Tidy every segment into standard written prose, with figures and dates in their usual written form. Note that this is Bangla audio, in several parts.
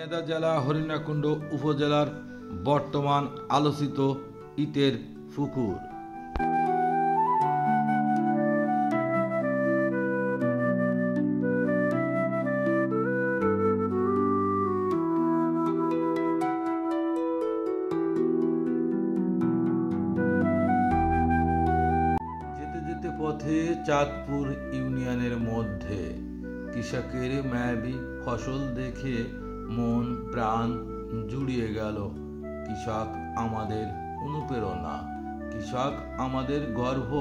কন্যাদা জেলা হরিণাকুণ্ড উপজেলার বর্তমান আলোচিত ইটের পুকুর। যেতে যেতে পথে চাঁদপুর ইউনিয়নের মধ্যে কৃষকের মায়াবী ফসল দেখে মন প্রাণ জুড়িয়ে গেল। কৃষক আমাদের অনুপ্রেরণা, কৃষক আমাদের গর্ব।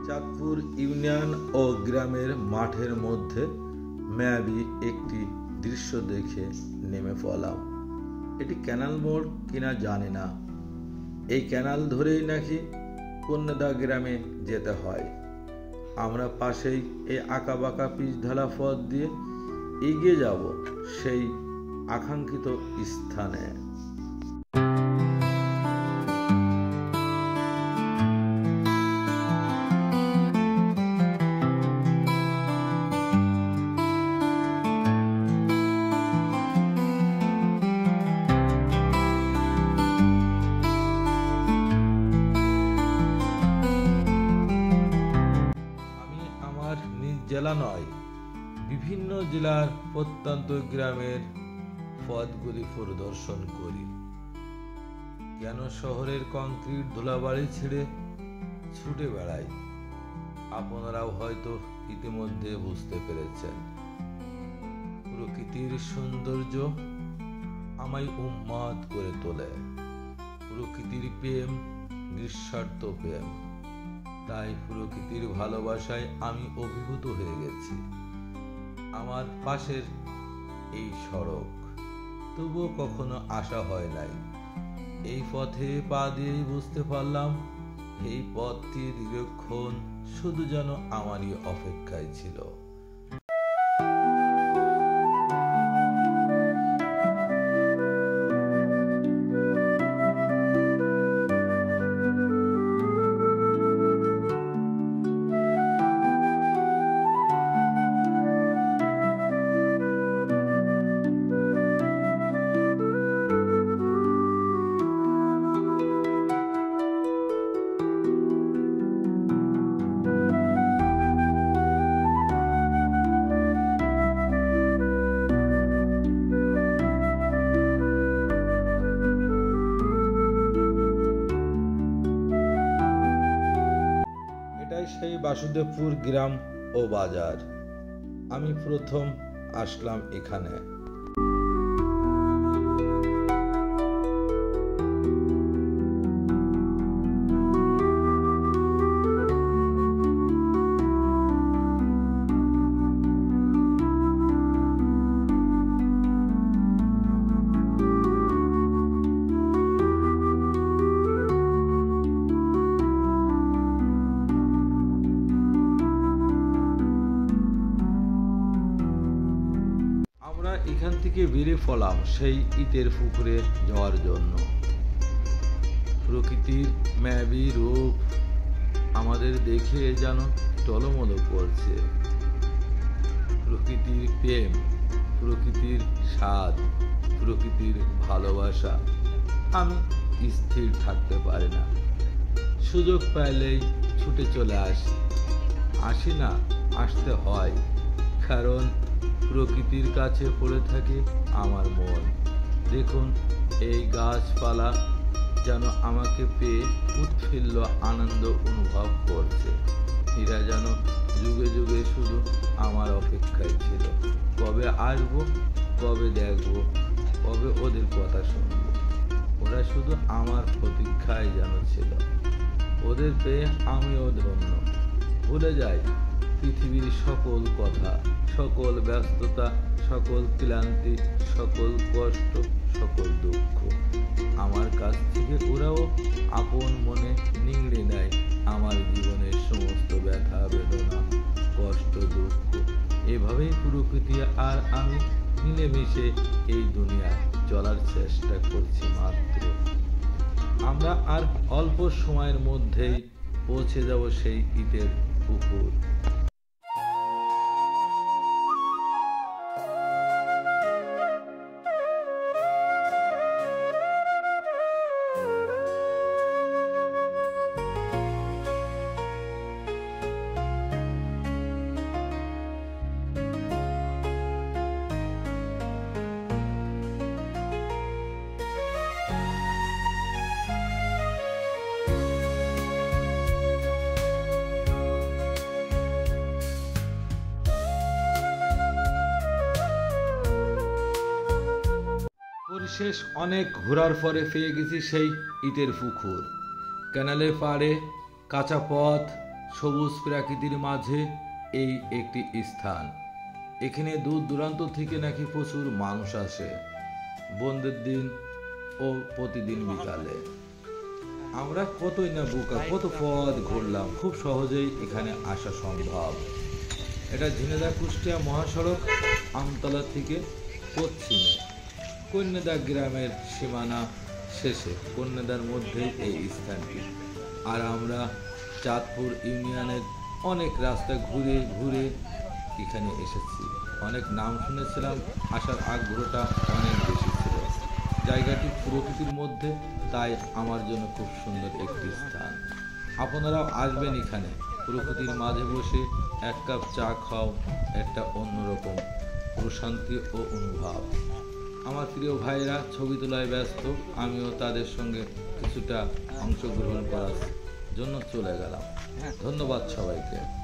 চাঁদপুর ইউনিয়ন ও গ্রামের মাঠের মধ্যে মায়াবী একটি দৃশ্য দেখে নেমে পড়লাম। এটি ক্যানাল মোড় কিনা জানি না। এই ক্যানাল ধরেই নাকি কন্যাদা গ্রামে যেতে হয়। আমরা পাশেই এই আঁকাবাঁকা পিচ ঢালা পথ দিয়ে এগিয়ে যাব সেই আকাঙ্ক্ষিত স্থানে। জেলা নয়, বিভিন্ন জেলার প্রত্যন্ত গ্রামের পথগুলি পরিদর্শন করি। কেন শহরের কংক্রিট ধুলাবাড়ি ছেড়ে ছুটে বেড়াই, আপনারাও হয়তো ইতিমধ্যে বুঝতে পেরেছেন। প্রকৃতির সৌন্দর্য আমায় উন্মাদ করে তোলে। প্রকৃতির প্রেম নিঃস্বার্থ প্রেম। তাই প্রকৃতির ভালোবাসায় আমি অভিভূত হয়ে গেছি। আমার পাশের এই সড়ক, তবুও কখনো আসা হয় নাই। এই পথে পা দিয়েই বুঝতে পারলাম এই পথটি দীর্ঘক্ষণ শুধু যেন আমারই অপেক্ষায় ছিল। সেই বাসুদেবপুর গ্রাম ও বাজার। আমি প্রথম আসলাম এখানে। এখান থেকে বেরিয়ে পড়লাম সেই ইটের পুকুরে যাওয়ার জন্য। প্রকৃতির মায়াবী রূপ আমাদের দেখে যেন টলমল করছে। প্রকৃতির প্রেম, প্রকৃতির স্বাদ, প্রকৃতির ভালোবাসা। আমি স্থির থাকতে পারি না। সুযোগ পাইলেই ছুটে চলে আসি না, আসতে হয়। কারণ প্রকৃতির কাছে পড়ে থাকে আমার মন। দেখুন, এই গাছপালা যেন আমাকে পেয়ে উৎফুল্ল আনন্দ অনুভব করছে। এরা যেন যুগে যুগে শুধু আমার অপেক্ষায় ছিল। কবে আসবো, কবে দেখবো, কবে ওদের কথা শুনবো। ওরা শুধু আমার প্রতীক্ষায় যেন ছিল। ওদের পেয়ে আমিও ধন্য। ভুলে যাই পৃথিবীর সকল কথা, সকল ব্যস্ততা, সকল ক্লান্তি, সকল কষ্ট, সকল দুঃখ। আমার কাছ থেকে ওরাও আপন মনে নিংড়ে নেয় আমার জীবনের সমস্ত ব্যথা বেদনা। কষ্ট, দুঃখ, এভাবেই প্রকৃতি আর আমি মিলেমিশে এই দুনিয়া চলার চেষ্টা করছি মাত্র। আমরা আর অল্প সময়ের মধ্যেই পৌঁছে যাব সেই ইটের পুকুর। পরিশেষ অনেক ঘোরার পরে পেয়ে গেছি সেই ইটের পুকুর। ক্যানালের পাড়ে, কাঁচা পথ, সবুজ প্রাকৃতির মাঝে এই একটি স্থান। এখানে দূর দূরান্ত থেকে নাকি প্রচুর মানুষ আসে বন্ধের দিন ও প্রতিদিন বিকালে। আমরা কতই না বোকা, কত পথ ঘুরলাম, খুব সহজেই এখানে আসা সম্ভব। এটা ঝিনেদা কুষ্টিয়া মহাসড়ক, আমতলা থেকে পশ্চিমে কন্যাদা গ্রামের সীমানা শেষে কন্যাদার মধ্যেই এই স্থানটি। আর আমরা চাঁদপুর ইউনিয়নের অনেক রাস্তা ঘুরে ঘুরে এখানে এসেছি। অনেক নাম শুনেছিলাম, আসার আগ্রহটা অনেক বেশি ছিল। জায়গাটি প্রকৃতির মধ্যে, তাই আমার জন্য খুব সুন্দর একটি স্থান। আপনারাও আসবেন এখানে, প্রকৃতির মাঝে বসে এক কাপ চা খাও, একটা অন্যরকম প্রশান্তি ও অনুভব। আমার প্রিয় ভাইরা ছবি তোলায় ব্যস্ত, আমিও তাদের সঙ্গে কিছুটা অংশগ্রহণ করার জন্য চলে গেলাম। ধন্যবাদ সবাইকে।